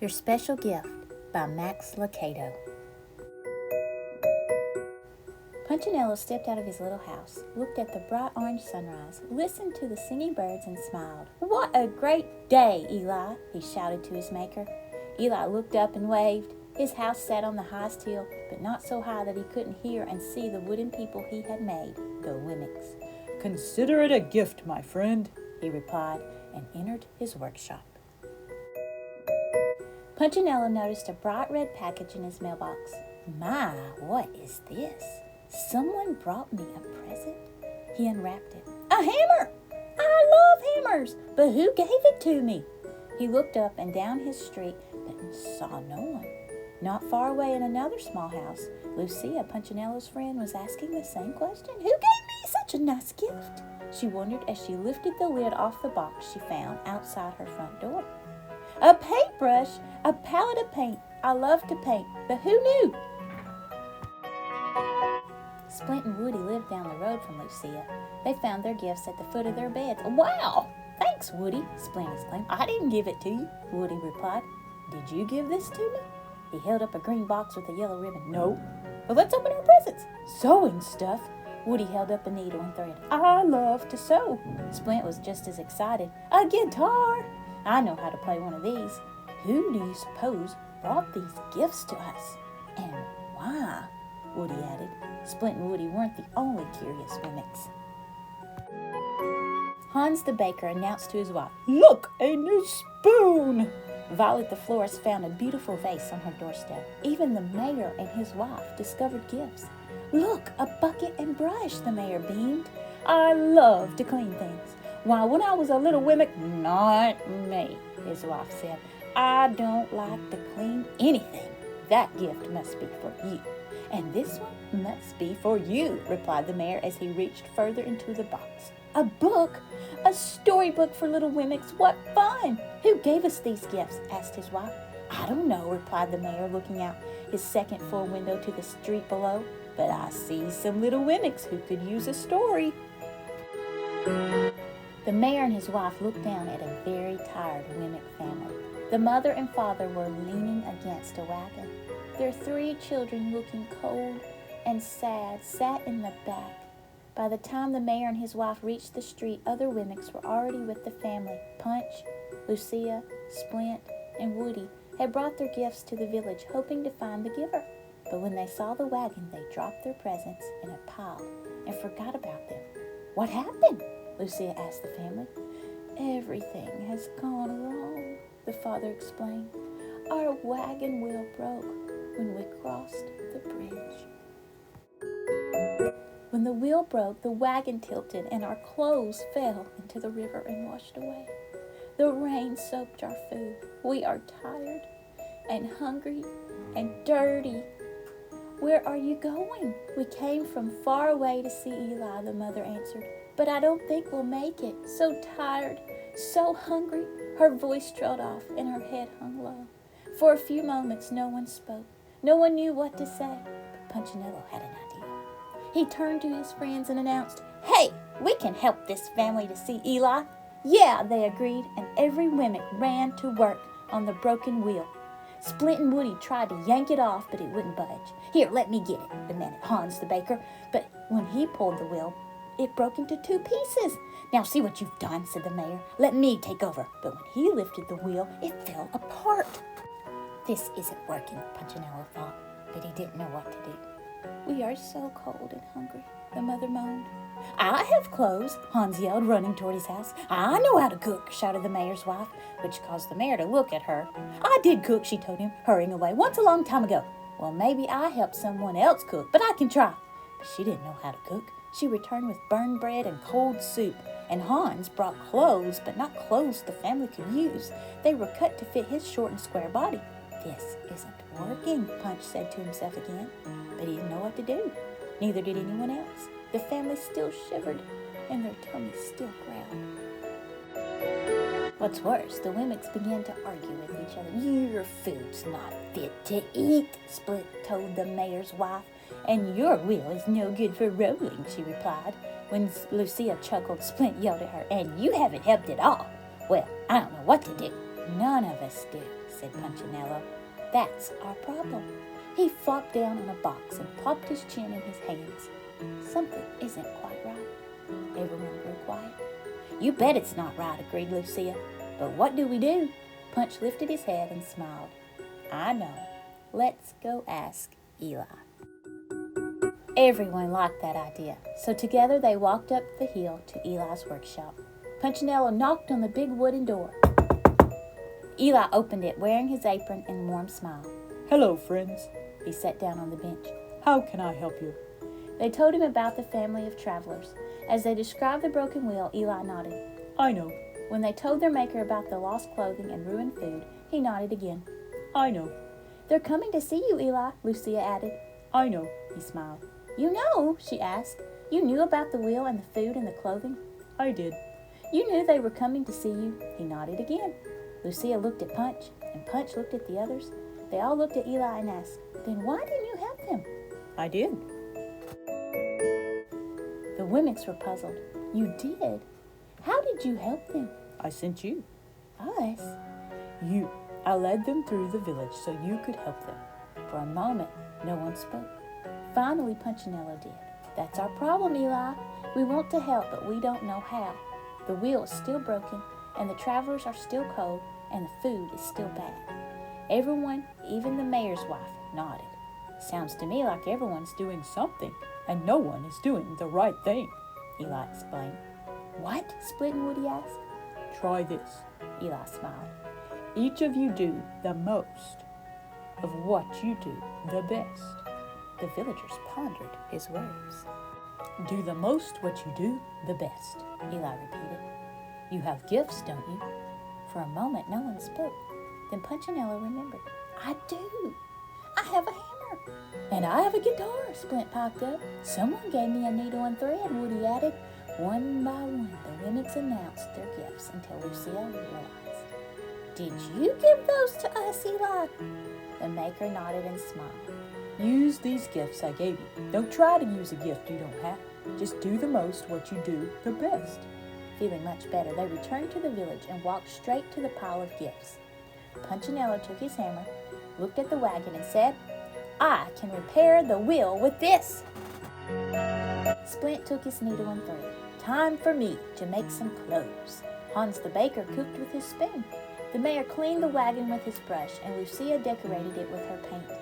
Your Special Gift by Lucado. Punchinello stepped out of his little house, looked at the bright orange sunrise, listened to the singing birds, and smiled. "What a great day, Eli!" he shouted to his maker. Eli looked up and waved. His house sat on the highest hill, but not so high that he couldn't hear and see the wooden people he had made, the Wemmicks. "Consider it a gift, my friend," he replied, and entered his workshop. Punchinello noticed a bright red package in his mailbox. "My, what is this? Someone brought me a present?" He unwrapped it. "A hammer! I love hammers, but who gave it to me?" He looked up and down his street, but saw no one. Not far away in another small house, Lucia, Punchinello's friend, was asking the same question. "Who gave me such a nice gift?" she wondered as she lifted the lid off the box she found outside her front door. "A paintbrush, a palette of paint. I love to paint, but who knew?" Splint and Woody lived down the road from Lucia. They found their gifts at the foot of their beds. "Wow! Thanks, Woody," Splint exclaimed. "I didn't give it to you," Woody replied. "Did you give this to me?" He held up a green box with a yellow ribbon. "No." "Well, let's open our presents." "Sewing stuff." Woody held up a needle and thread. "I love to sew." Splint was just as excited. "A guitar. I know how to play one of these." "Who do you suppose brought these gifts to us? And why?" Woody added. Splint and Woody weren't the only curious Wemmicks. Hans the baker announced to his wife, "Look, a new spoon!" Violet the florist found a beautiful vase on her doorstep. Even the mayor and his wife discovered gifts. "Look, a bucket and brush," the mayor beamed. "I love to clean things. Why, when I was a little Wemmick—" "Not me," his wife said. "I don't like to clean anything. That gift must be for you. And this one must be for you," replied the mayor as he reached further into the box. "A book? A storybook for little Wemmicks? What fun! Who gave us these gifts?" asked his wife. "I don't know," replied the mayor, looking out his second floor window to the street below. "But I see some little Wemmicks who could use a story." The mayor and his wife looked down at a very tired Wemmick family. The mother and father were leaning against a wagon. Their 3 children, looking cold and sad, sat in the back. By the time the mayor and his wife reached the street, other Wemmicks were already with the family. Punch, Lucia, Splint, and Woody had brought their gifts to the village, hoping to find the giver. But when they saw the wagon, they dropped their presents in a pile and forgot about them. "What happened?" Lucia asked the family. "Everything has gone wrong," the father explained. "Our wagon wheel broke when we crossed the bridge. When the wheel broke, the wagon tilted and our clothes fell into the river and washed away. The rain soaked our food. We are tired and hungry and dirty." "Where are you going?" "We came from far away to see Eli," the mother answered. "But I don't think we'll make it. So tired, so hungry." Her voice trailed off and her head hung low. For a few moments, no one spoke. No one knew what to say, but Punchinello had an idea. He turned to his friends and announced, "Hey, we can help this family to see Eli." "Yeah," they agreed, and every Wemmick ran to work on the broken wheel. Splint and Woody tried to yank it off, but it wouldn't budge. "Here, let me get it," demanded Hans the baker. But when he pulled the wheel, it broke into 2 pieces. "Now see what you've done," said the mayor. "Let me take over." But when he lifted the wheel, it fell apart. "This isn't working," Punchinello thought, but he didn't know what to do. "We are so cold and hungry," the mother moaned. "I have clothes," Hans yelled, running toward his house. "I know how to cook," shouted the mayor's wife, which caused the mayor to look at her. "I did cook," she told him, hurrying away, "once a long time ago." "Well, maybe I helped someone else cook, but I can try." But she didn't know how to cook. She returned with burned bread and cold soup, and Hans brought clothes, but not clothes the family could use. They were cut to fit his short and square body. "This isn't working," Punch said to himself again, but he didn't know what to do. Neither did anyone else. The family still shivered, and their tummies still growled. What's worse, the Wemmicks began to argue with each other. "Your food's not fit to eat," Split told the mayor's wife. "And your wheel is no good for rolling," she replied. When Lucia chuckled, Splint yelled at her, "And you haven't helped at all." "Well, I don't know what to do." None of us do, said Punchinello. That's our problem. He flopped down on a box and popped his chin in his hands. Something isn't quite right. Everyone grew quiet. You bet it's not right, agreed Lucia. But what do we do? Punch lifted his head and smiled. I know. Let's go ask Eli. Everyone liked that idea, so together they walked up the hill to Eli's workshop. Punchinello knocked on the big wooden door. Eli opened it, wearing his apron and warm smile. Hello, friends. He sat down on the bench. How can I help you? They told him about the family of travelers. As they described the broken wheel, Eli nodded. I know. When they told their maker about the lost clothing and ruined food, he nodded again. I know. They're coming to see you, Eli, Lucia added. I know. He smiled. You know, she asked. You knew about the wheel and the food and the clothing? I did. You knew they were coming to see you? He nodded again. Lucia looked at Punch, and Punch looked at the others. They all looked at Eli and asked, Then why didn't you help them? I did. The Wemmicks were puzzled. You did? How did you help them? I sent you. Us? You. I led them through the village so you could help them. For a moment, no one spoke. Finally, Punchinello did. That's our problem, Eli. We want to help, but we don't know how. The wheel is still broken, and the travelers are still cold, and the food is still bad. Everyone, even the mayor's wife, nodded. Sounds to me like everyone's Doing something, and no one is doing the right thing. Eli explained. What? Split and Woody asked. Try this. Eli smiled. Each of you do the most of what you do the best. The villagers pondered his words. Do the most what you do the best. Eli repeated. You have gifts, don't you? For a moment, no one spoke. Then Punchinello remembered. I do. I have a hammer. And I have a guitar, Splint piped up. Someone gave me a needle and thread, Woody added. One by one, the Wemmicks announced their gifts until Lucille realized. Did you give those to us, Eli? The maker nodded and smiled. Use these gifts I gave you. Don't try to use a gift you don't have. Just do the most what you do the best. Feeling much better, they returned to the village and walked straight to the pile of gifts. Punchinello took his hammer, looked at the wagon, and said, I can repair the wheel with this. Splint took his needle and thread. Time for me to make some clothes. Hans the baker cooked with his spoon. The mayor cleaned the wagon with his brush, and Lucia decorated it with her paint.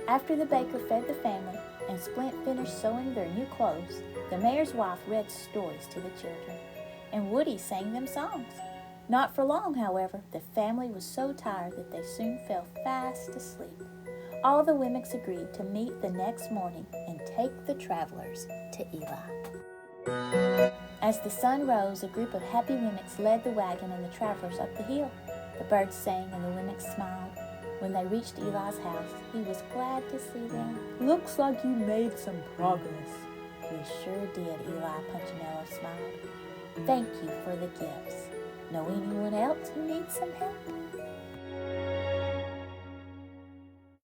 After the baker fed the family, and Splint finished sewing their new clothes, the mayor's wife read stories to the children, and Woody sang them songs. Not for long, however, the family was so tired that they soon fell fast asleep. All the Wemmicks agreed to meet the next morning and take the travelers to Eli. As the sun rose, a group of happy Wemmicks led the wagon and the travelers up the hill. The birds sang and the Wemmicks smiled. When they reached Eli's house, he was glad to see them. Looks like you made some progress. We sure did, Eli, Punchinello smiled. Thank you for the gifts. Know anyone else who needs some help?